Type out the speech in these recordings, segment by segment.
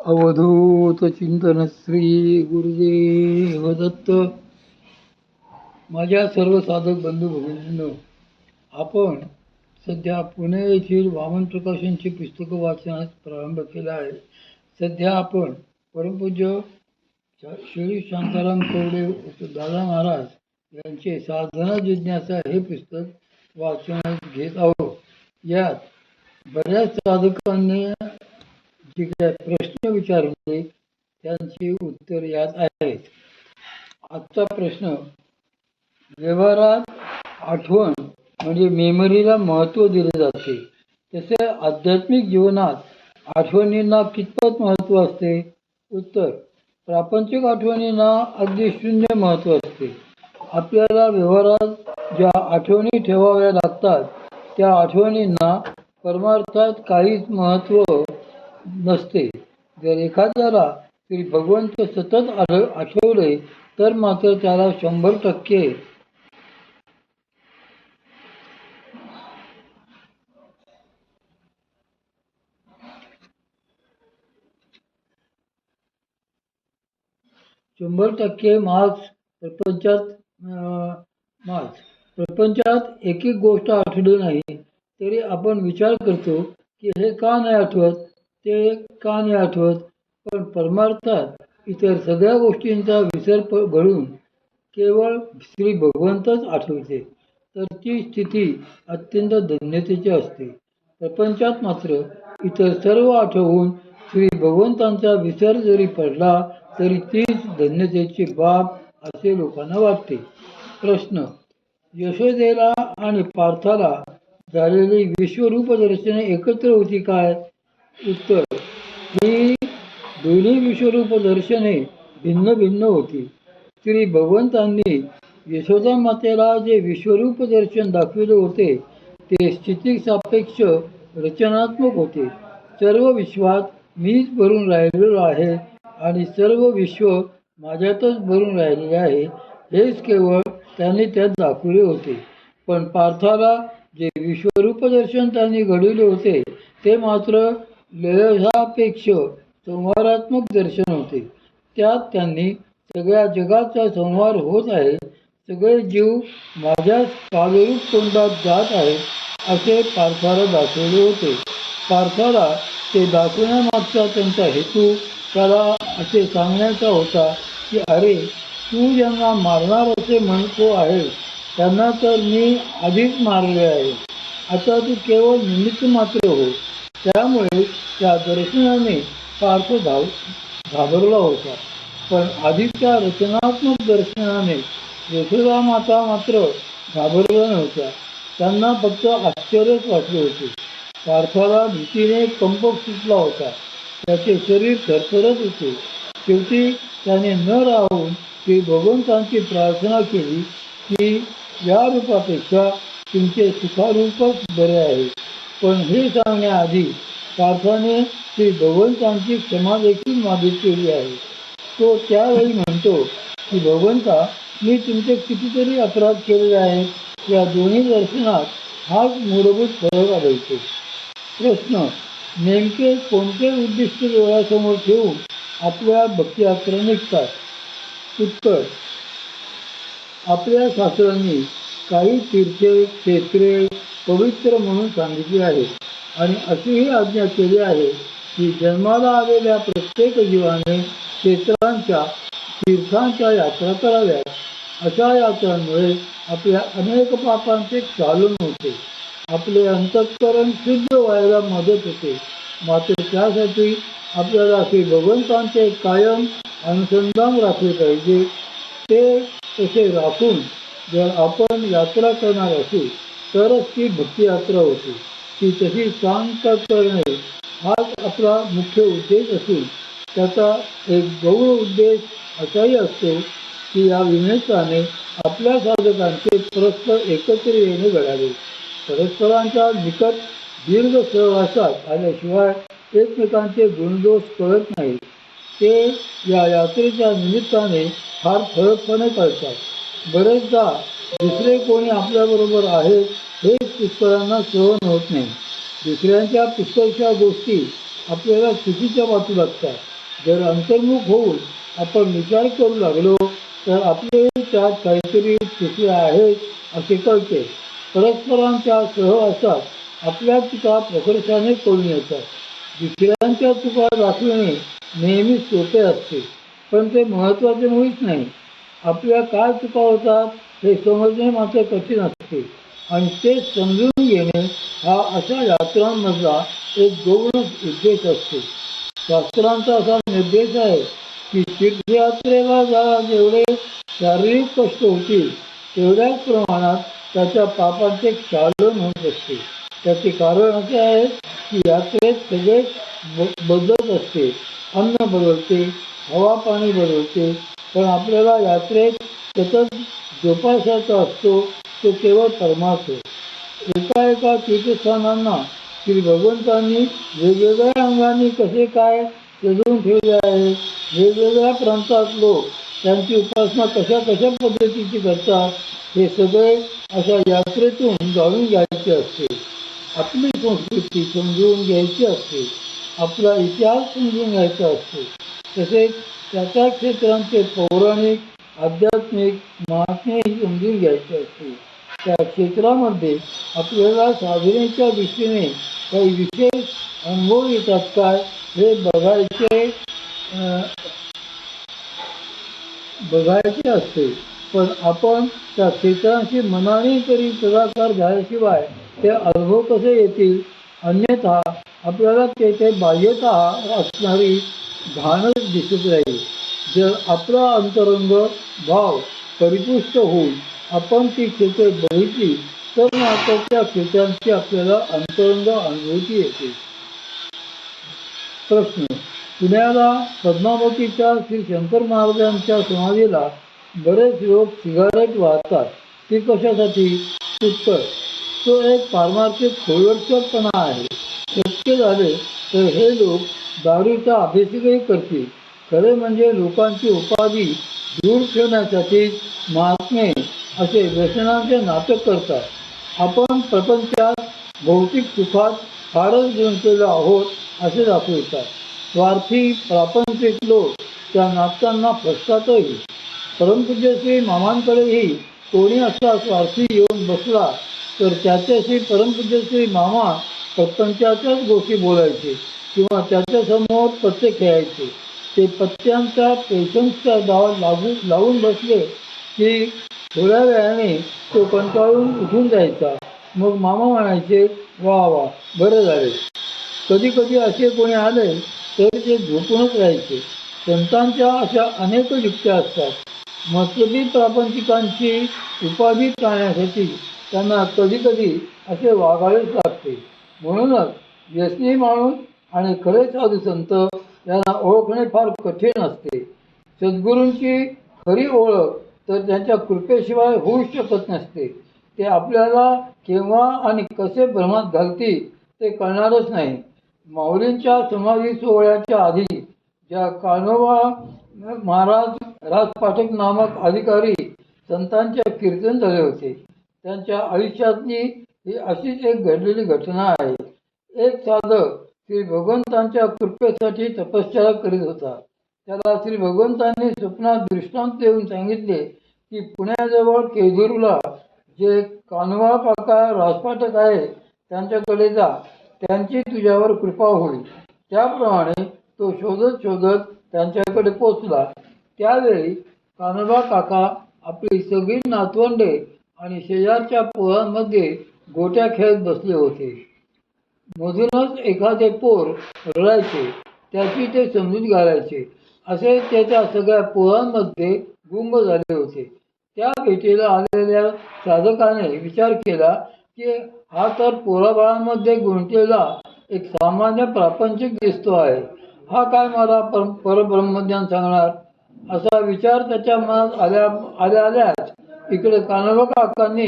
अवधूत चिंतन श्री गुरुदेव दत्त. माझ्या सर्व साधक बंधू भगिनींनो, आपण सध्या पुणे येथील वामन प्रकाशनची पुस्तकं वाचण्यास प्रारंभ केला आहे. सध्या आपण परमपूज्य श्री शांताराम कवडे दादा महाराज यांचे साधना जिज्ञासा हे पुस्तक वाचण्यास घेत आहोत. यात बऱ्याच साधकांनी जे काही प्रश्न विचारले त्यांची उत्तर यात आहेत. आजचा प्रश्न, व्यवहारात आठवण म्हणजे मेमरीला महत्त्व दिले जाते, तसे आध्यात्मिक जीवनात आठवणींना कितपत महत्त्व असते? उत्तर, प्रापंचिक आठवणींना अगदी शून्य महत्त्व असते. आपल्याला व्यवहारात ज्या आठवणी ठेवाव्या लागतात त्या आठवणींना परमार्थात काहीच महत्त्व नसते. जर एखाद्याला श्री भगवंत सतत आठवले तर मात्र त्याला 100% मार्क्स प्रपंचात एक एक गोष्ट आठवली नाही तरी आपण विचार करतो की हे का नाही आठवत, ते का नाही आठवत. पण परमार्थात इतर सगळ्या गोष्टींचा विसर घडून केवळ श्री भगवंतच आठवते, तर ती स्थिती अत्यंत धन्यतेची असते. प्रपंचात मात्र इतर सर्व आठवून श्री भगवंतांचा विसर जरी पडला तरी तीच धन्यतेची बाब असे लोकांना वाटते. प्रश्न, यशोदेला आणि पार्थाला झालेली विश्वरूप दर्शने एकत्र होती काय? उत्तर, ही दोन्ही विश्वरूप दर्शने भिन्न भिन्न होती. श्री भगवंतांनी यशोदा मातेला जे विश्वरूप दर्शन दाखविले होते ते स्थिती सापेक्ष रचनात्मक होते. सर्व विश्वात मीच भरून राहिलेलो आहे आणि सर्व विश्व माझ्यातच भरून राहिलेले आहे, हेच केवळ त्यांनी त्यात दाखवले होते. पण पार्थाला जे विश्वरूप दर्शन त्यांनी घडविले होते ते मात्र लयसापेक्ष संहारात्मक दर्शन होते. त्यात त्यांनी सगळ्या जगाचा संहार होत आहे, सगळे जीव माझ्याच कालरूप तोंडात जात आहेत असे पार्थाला दाखवले होते. पार्थाला ते दाखवण्यामागचा त्यांचा हेतू त्याला असे सांगण्याचा होता की अरे, तू ज्यांना मारणार असे म्हणतो आहे त्यांना तर मी आधीच मारले आहे, आता तू केवळ निमित्त मात्र हो. त्यामुळे त्या दर्शनाने पार्थ घाबरला होता. पण आधीच्या रचनात्मक दर्शनाने यशोदा माता मात्र घाबरल्या नव्हत्या. त्यांना फक्त आश्चर्यच वाटले होते. पार्थाला भीतीने कंप सुटला होता, त्याचे शरीर थरथरत होते. शेवटी त्याने न राहून श्री भगवंतांची प्रार्थना केली की या रूपापेक्षा तुमचे सुखारूपच बरे आहे. पण हे सांगण्याआधी पार्थाने श्री भगवंतांची क्षमा देखील मागितलेली आहे. तो त्यावेळी म्हणतो की भगवंता, मी तुमचे कितीतरी अपराध केलेले आहेत. या दोन्ही दर्शनात हाच मूलभूत फरक आढळतो. प्रश्न, नेमके कोणते उद्दिष्ट डोळ्यासमोर ठेवून आपल्या भक्तियात्रा निघतात? उत्तर, आपल्या शास्त्रांनी काही तीर्थे क्षेत्रे पवित्र म्हणून सांगितली आहेत आणि अशीही आज्ञा केली आहे की जन्माला आलेल्या प्रत्येक जीवाने क्षेत्रांच्या तीर्थांच्या यात्रा कराव्यात. अशा यात्रांमुळे आपल्या अनेक पापांचे क्षालन होते, आपले अंतःकरण शुद्ध व्हायला मदत होते. मात्र त्यासाठी आपल्याला श्री भगवंतांचे कायम अनुसंधान राखले पाहिजे. ते तसे राखून जर आपण यात्रा करणार असू तरच ती भक्तियात्रा होते. ती तशी शांत करणे हाच आपला मुख्य उद्देश असून त्याचा एक गौण उद्देश असाही असतो की या निमित्ताने आपल्या साधकांचे परस्पर एकत्र येणे घडावे. परस्परांच्या निकट दीर्घ सहवासात आल्याशिवाय एकमेकांचे गुणदोष कळत नाहीत. ते या यात्रेच्या निमित्ताने फार ठळकपणे कळतात. बरेचदा दुसरे कोणी आपल्याबरोबर आहेत हेच पुष्कळांना सहन होत नाही. दुसऱ्यांच्या पुष्कळशा गोष्टी आपल्याला चुकीच्या वाटू लागतात. जर अंतर्मुख होऊन आपण विचार करू लागलो तर आपले त्यात काहीतरी चुकी आहेत असे कळते. परस्परांच्या सहवासात आपल्या चुका प्रकर्षाने कळून येतात. दुसऱ्यांच्या चुका दाखविणे नेहमी सोपे असते, पण ते महत्त्वाचे मुळीच नाही. आपल्या काय चुका होतात हे समजणे मात्र कठीण असते आणि ते समजून घेणे हा अशा यात्रांमधला एक गौण उद्देश असतो. शास्त्रांचा असा निर्देश आहे की तीर्थयात्रेला जेवढे शारीरिक कष्ट होतील तेवढ्याच प्रमाणात त्याच्या पापांचे क्षालन होत असते. त्याचे कारण असे आहे की यात्रेत सगळे बदलत असते. अन्न बदलते, हवा पाणी बदलते, पण आपल्याला यात्रेत सतत जोपासायचा असतो तो केवळ परमार्थ. एका एका तीर्थस्थानांना श्री भगवंतांनी वेगवेगळ्या अंगाने कसे काय सजवून ठेवले आहे. वेगवेगळ्या प्रांतात लोक त्यांची उपासना कशा कशा पद्धतीची करतात हे सगळे अशा यात्रेतून जाणून घ्यायचे असते. आपली संस्कृती समजून घ्यायची असते. आपला इतिहास समजून घ्यायचा असतो. तसेच त्या क्षेत्रांचे पौराणिक आध्यात्मिक महात्म्यही समजून घ्यायचे असते. त्या क्षेत्रामध्ये आपल्याला साधनेच्या दृष्टीने काही विशेष अनुभव येतात काय हे बघायचे असते. पण आपण त्या क्षेत्रांशी मनाने तरी पुढाकार झाल्याशिवाय ते अनुभव कसे येतील. अन्यथा आपल्याला तेथे बाह्यतः असणारी घाणच दिसत राहील. जर आपला अंतरंग भाव परिपुष्ट होऊन आपण ती क्षेत्रे बघितली तर मात्र त्या क्षेत्रांची आपल्याला अंतरंग अनुभूती येते. प्रश्न: पुण्याला पद्मावतीच्या श्री शंकर महाराजांच्या समाधीला बरेच लोक सिगारेट वाहतात, ती कशासाठी? उत्तर: तो एक पारमार्थिक खोलवटपणा आहे. शक्य झाले तर हे लोक दारूचा अभिषेकही करतील. खरे म्हणजे लोकांची उपाधी दूर ठेवण्यासाठी महात्मे असे व्यसनांचे नाटक करतात. आपण प्रपंचात भौतिक सुखात फारच गुंतलेलो आहोत असे दाखवितात. स्वार्थी प्रापंचिक लोक त्या नाटकांना फसतातही. परमपूज्य श्री मामांकडेही कोणी असा स्वार्थी येऊन बसला तर त्याच्याशी परमपूज्य श्री मामा प्रपंचाच्याच गोष्टी बोलायचे किंवा त्याच्यासमोर पत्ते खेळायचे. ते पत्त्यांचा पेशन्सचा डाव लावून बसले की थोड्या वेळाने तो कंटाळून उठून जायचा. मग मामा म्हणायचे, वा वा बरं झाले. कधी कधी असे कोणी आले तर ते झोपूनच राहायचे. संतांच्या अशा अनेक युक्त्या असतात. मत्सबी प्रापंचिकांची उपाधी टाळण्यासाठी त्यांना कधीकधी असे वागावेच लागते. म्हणूनच व्यसनी माणूस आणि खरे साधू संत यांना ओळखणे फार कठीण असते. सद्गुरूंची खरी ओळख तर त्यांच्या कृपेशिवाय होऊ शकत नसते. ते आपल्याला केव्हा आणि कसे भ्रमात घालतील ते कळणारच नाही. माऊलींच्या समाधी सोहळ्याच्या आधी ज्या कान्होबा महाराज राजपाठक नामक अधिकारी संतांचे कीर्तन झाले होते, त्यांच्या आयुष्यातली ही अशीच एक घडलेली घटना आहे. एक साधक श्री भगवंतांच्या कृपेसाठी तपश्चर्या करीत होता. त्याला श्री भगवंतांनी स्वप्नात दृष्टांत देऊन सांगितले की पुण्याजवळ केजूरला जे कान्होबा काका राजपाठक आहे त्यांच्याकडे जा, त्यांची तुझ्यावर कृपा होईल. त्याप्रमाणे तो शोधत शोधत त्यांच्याकडे पोचला. त्यावेळी कान्होबा काका आपली सगळी नातवंडे आणि शेजारच्या पोरांमध्ये गोट्या खेळत बसले होते. मधूनच एखादे पोर रडायचे, त्याची ते समजूत घालायचे. असे त्याच्या सगळ्या पोरांमध्ये गुंग झाले होते. त्या भेटीला आलेल्या साधकाने विचार केला की हा तर पोराबाळांमध्ये गुंतलेला एक सामान्य प्रापंचिक दिसतो आहे. हा काय मला परब्रह्मज्ञान सांगणार? असा विचार त्याच्या मनात आल्याच इकडे कान्होबा काकांनी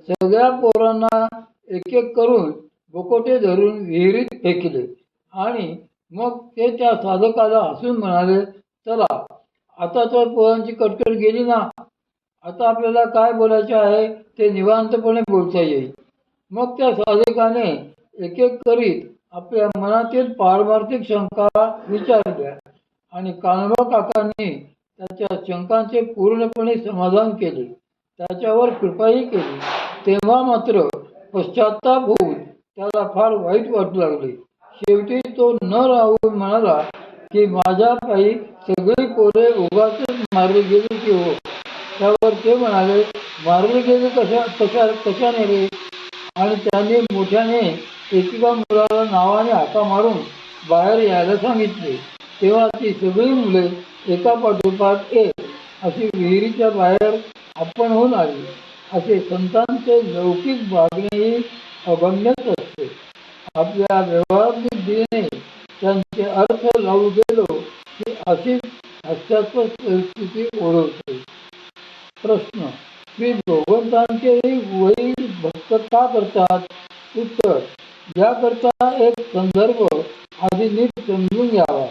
सगळ्या पोरांना एक एक करून बोकोटे धरून विहिरीत फेकले आणि मग ते त्या साधकाला हसून म्हणाले, चला आता तर पोरांची कटकट गेली ना, आता आपल्याला काय बोलायचे आहे ते निवांतपणे बोलता येईल. मग त्या साधकाने एक एक करीत आपल्या मनातील पारमार्थिक शंका विचारल्या आणि कान्होबा काकांनी त्याच्या शंकांचे पूर्णपणे समाधान केले, त्याच्यावर कृपाही केली. तेव्हा मात्र पश्चाताप होऊन त्याला फार वाईट वाटू लागले. शेवटी तो न राहून म्हणाला की माझ्या पायी सगळी पोरे उगाचच मारली गेली की हो. त्यावर ते म्हणाले, मारली गेली कशाने रे? आणि त्यांनी मोठ्याने एकेका मुलाला नावाने हाका मारून बाहेर यायला सांगितले. तेव्हा ती सगळी मुले एका पाठोपाठ एक अशी विहिरीच्या बाहेर आपण होऊन आली. असे संतांचे लौकिक वागणेही अभंगच असते. आपल्या व्यवहारात बुद्धीने त्यांचे अर्थ लावू गेलो की अशीच हास्यास्पद परिस्थिती ओढवते. प्रश्न: श्री भगवंतांचे वैर भक्त का करतात? उत्तर: याकरता एक संदर्भ आधी नीट समजून घ्यावा.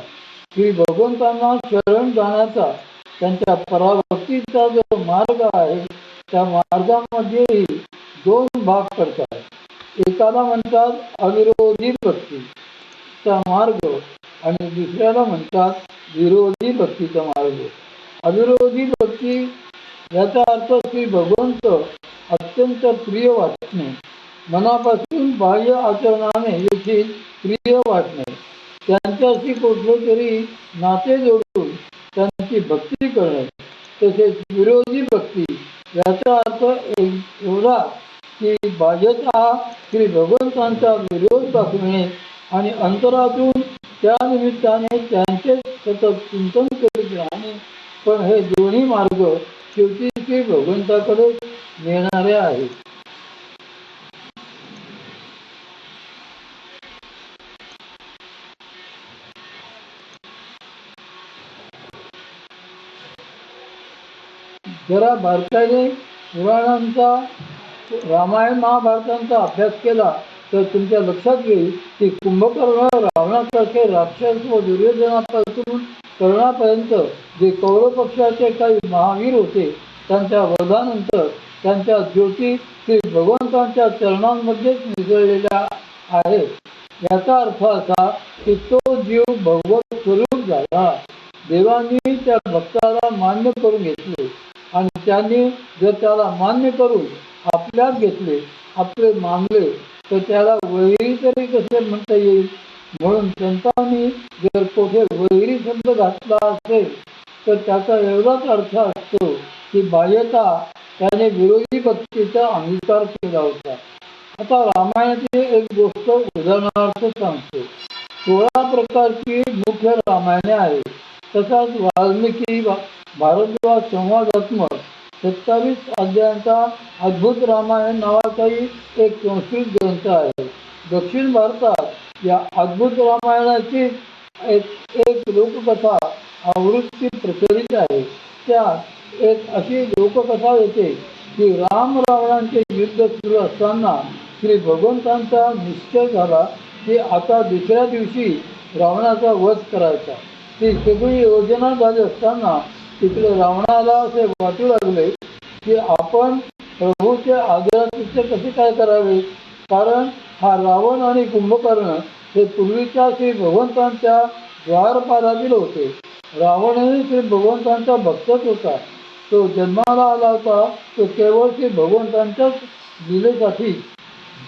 श्री भगवंतांना शरण जाण्याचा त्यांच्या पराभक्तीचा जो मार्ग आहे त्या मार्गामध्येही दोन भाग पडतात. एकाला म्हणतात अविरोधी भक्तीचा मार्ग आणि दुसऱ्याला म्हणतात विरोधी भक्तीचा मार्ग. अविरोधी भक्ती याचा अर्थ श्री भगवंत अत्यंत प्रिय वाटणे, मनापासून बाह्य आचरणाने देखील प्रिय वाटणे, त्यांच्याशी कुठले तरी नाते जोडून त्यांची भक्ती करणे. तसेच विरोधी भक्ती याचा अर्थ एवढा की बाह्यतः श्री भगवंतांचा विरोध दाखविणे आणि अंतरातून त्या निमित्ताने त्यांचे सतत चिंतन करीत राहणे. पण हे दोन्ही मार्ग शेवटी श्री भगवंताकडे नेणारे आहेत. जरा बारकाईने पुराणांचा, रामायण महाभारतांचा अभ्यास केला तर तुमच्या लक्षात येईल की कुंभकर्ण रावणासारखे राक्षस व दुर्योधनापासून कर्णापर्यंत जे कौरव पक्षाचे काही महावीर होते, त्यांच्या वधानंतर त्यांच्या ज्योती श्री भगवंतांच्या चरणांमध्येच मिसळलेल्या आहेत. याचा अर्थ असा की तो जीव भगवत स्वरूप झाला. देवांनी त्या भक्ताला मान्य करून घेतले आणि त्यांनी जर त्याला मान्य करून आपल्यात घेतले, आपले मानले, तर त्याला वैरी तरी कसे म्हणता येईल? म्हणून संतांनी जर कोठे वैरी शब्द घातला असेल तर त्याचा एवढाच अर्थ असतो की बाह्यतः त्याने विरोधी भक्तीचा अंगीकार केला होता. आता रामायणाची एक गोष्ट उदाहरणार्थ सांगतो. 16 प्रकारची मुख्य रामायणे आहेत. तसाच वाल्मिकी भारद्वाज संवादात्मक 27 अध्यायांचा अद्भुत रामायण नावाचाही एक संस्कृत ग्रंथ आहे. दक्षिण भारतात या अद्भुत रामायणाची एक लोककथा आवृत्ती प्रचलित आहे. त्यात एक अशी लोककथा येते की राम रावणांचे युद्ध सुरू असताना श्री भगवंतांचा निश्चय झाला की आता दुसऱ्या दिवशी रावणाचा वध करायचा. ती सगळी योजना झाली असताना तिकडे रावणाला असे वाटू लागले की आपण प्रभूचे आदरातिथ्य कसे काय करावे, कारण हा रावण आणि कुंभकर्ण हे पूर्वीच्या श्री भगवंतांच्या द्वारपालातील होते. रावणही श्री भगवंतांचा भक्तच होता. तो जन्माला आला होता तो केवळ श्री भगवंतांच्याच लीलेसाठी.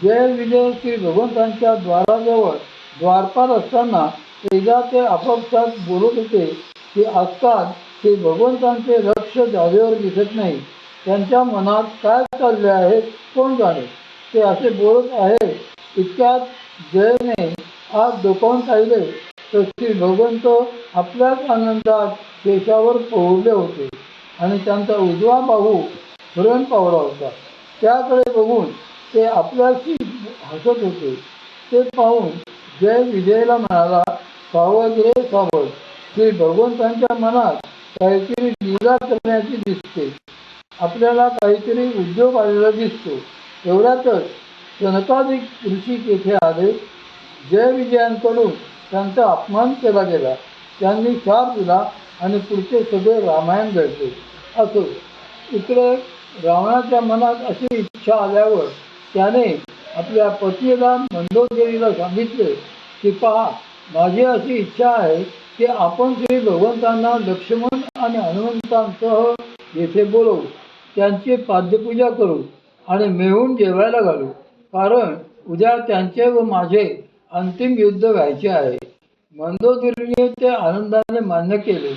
जय विजय श्री भगवंतांच्या द्वाराजवळ द्वारपाल असताना एकदा ते आपापसात बोलत होते की आजकाल श्री भगवंतांचे लक्ष जागेवर दिसत नाही. त्यांच्या मनात काय चालले आहे कोण जाणे. ते असे बोलत आहे इतक्यात जयने आज डोकावून पाहिले तर श्री भगवंत आपल्याच आनंदात केशावर पोहले होते आणि त्यांचा उजवा बाहू हरण पावला होता. त्याकडे बघून ते आपल्याशी हसत होते. ते पाहून जय विजयला म्हणाला, सावध रे सावध, श्री भगवंतांच्या मनात काहीतरी लीला करण्याची दिसते. आपल्याला काहीतरी उद्योग आलेला दिसतो. एवढ्यातच सनकादिक ऋषी तेथे आले. जय विजयांकडून त्यांचा अपमान केला गेला. त्यांनी शाप दिला आणि पुढचे सगळे रामायण घडले. असो, इकडे रावणाच्या मनात अशी इच्छा आल्यावर त्याने आपल्या पतीला मंदोदरीला सांगितले की पहा, माझी अशी इच्छा आहे की आपण श्री भगवंतांना लक्ष्मण आणि हनुमंतांसह येथे बोलवू, त्यांची पाद्यपूजा करू आणि मिळून जेवायला घालू, कारण उद्या त्यांचे व माझे अंतिम युद्ध व्हायचे आहे. मंदोदरीने ते आनंदाने मान्य केले.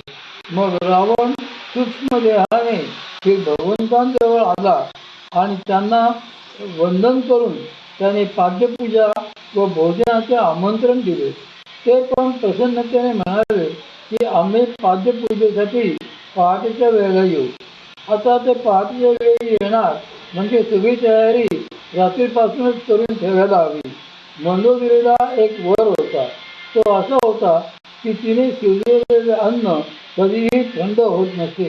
मग रावण सूक्ष्म देहाने श्री भगवंतांजवळ आला आणि त्यांना वंदन करून त्याने पाद्यपूजा व भोजनाचे आमंत्रण दिले. ते पण प्रसन्नतेने म्हणाले की आम्ही पाद्यपूजेसाठी पहाटेच्या वेळेला येऊ. आता ते पहाटेच्या वेळी येणार म्हणजे सगळी तयारी रात्रीपासूनच करून ठेवायला हवी. मंदोदरीला एक वर होता. तो असा होता की तिने शिजवलेले अन्न कधीही थंड होत नसे.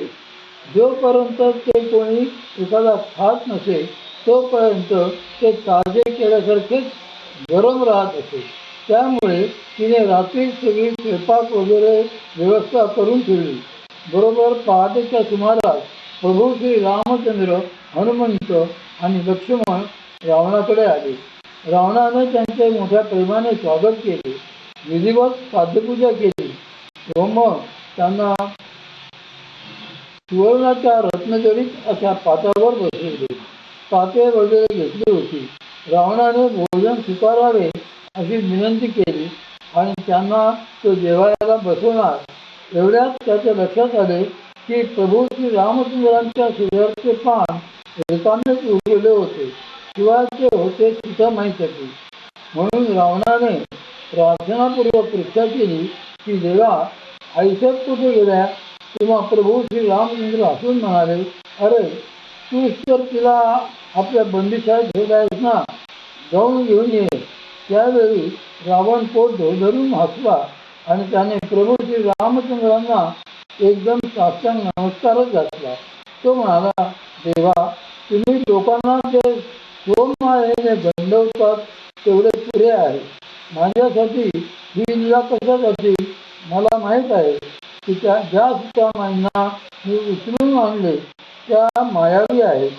जोपर्यंत ते कोणी एखादा खात नसे तोपर्यंत ते ताजे केल्यासारखेच गरम राहत असे. त्यामुळे तिने रात्री सगळी स्वयंपाक वगैरे व्यवस्था करून ठेवली. बरोबर पहाटेच्या सुमारास प्रभू श्री रामचंद्र, हनुमंत आणि लक्ष्मण रावणाकडे आले. रावणाने त्यांचे मोठ्या प्रेमाने स्वागत केले, विधिवत पाद्यपूजा केली व मग त्यांना सुवर्णाच्या रत्नजडित अशा पाटावर बसवले. पाते वगैरे घेतली होती. रावणाने भोजन स्वीकारावे अशी विनंती केली आणि त्यांना तो जेवायला बसवणार. एवढ्यात त्याच्या लक्षात आले की प्रभू श्री रामचंद्रांच्या शेजारचे पान रिकामेच उरलेले होते, शिवाय ते होते सीतामाईसाठी. म्हणून रावणाने प्रार्थनापूर्वक परीक्षा केली की देवा, आईसत कुठे गेल्या? तेव्हा प्रभू श्री रामचंद्र हसून म्हणाले, अरे तूच तर तिला आपल्या बंदिशाळेत ठेवला आहेस ना, जाऊन घेऊन ये. त्यावेळी रावण पोट धरून हसला आणि त्याने प्रभू श्री रामचंद्रांना एकदम साष्टांग नमस्कारच घातला. तो म्हणाला, देवा, तुम्ही लोकांना जे सोममाळेने गंडवतात तेवढे पुरे आहे. माझ्यासाठी ही लीला कशासाठी? मला माहीत आहे की ज्या सीतामाईंना मी उचलून आणले त्या मायावी आहेत.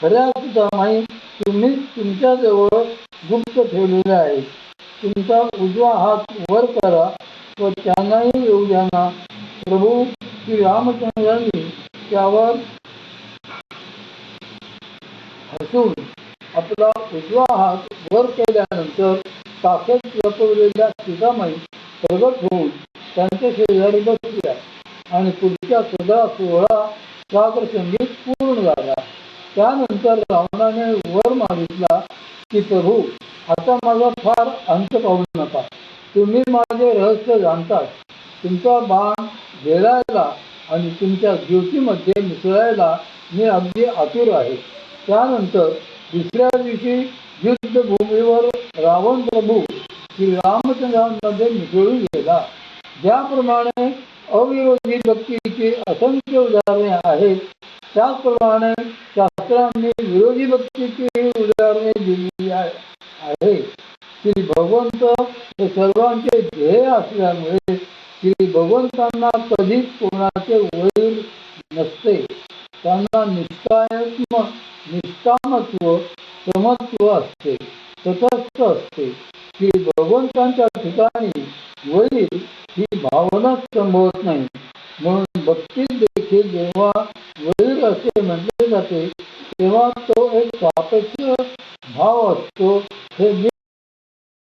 खऱ्या सीतामाई तुम्हीच तुमच्याजवळ गुप्त ठेवलेल्या आहेत. तुमचा उजवा हात वर करा व त्यांनाही येऊ द्या ना. प्रभू श्री रामचंद्रांनी त्यावर हसून आपला उजवा हात वर केल्यानंतर काखेत लपवलेल्या सीतामाई प्रगट होऊन त्यांच्या शेजारी बसल्या आणि पुढच्या 16 सागर संगीत पूर्ण झाला. त्यानंतर रावणाने वर मागितला की प्रभू, आता माझा फार अंत पाहू नका. तुम्ही माझे रहस्य जाणतात. तुमचा बाण घेरायला आणि तुमच्या ज्योतीमध्ये मिसळायला मी अगदी आतुर आहे. त्यानंतर दुसऱ्या दिवशी युद्धभूमीवर रावण प्रभू श्री रामचंद्रांमध्ये मिसळून गेला. ज्याप्रमाणे अविरोधी भक्तीची असंख्य उदाहरणे आहेत, त्याचप्रमाणे शास्त्रांनी विरोधी भक्तीची उदाहरणे दिलेली आहे. श्री भगवंत हे सर्वांचे ध्येय असल्यामुळे श्री भगवंतांना कधीच कोणाचे वैर नसते. त्यांना निष्कामत्व, समत्व असते, तटस्थ असते. श्री भगवंतांच्या ठिकाणी वैर ही भावना संभवत नाही. म्हणून भक्तीत देखील जेव्हा वैर असे म्हटले जाते तेव्हा तो एक सापेक्ष भाव असतो. हे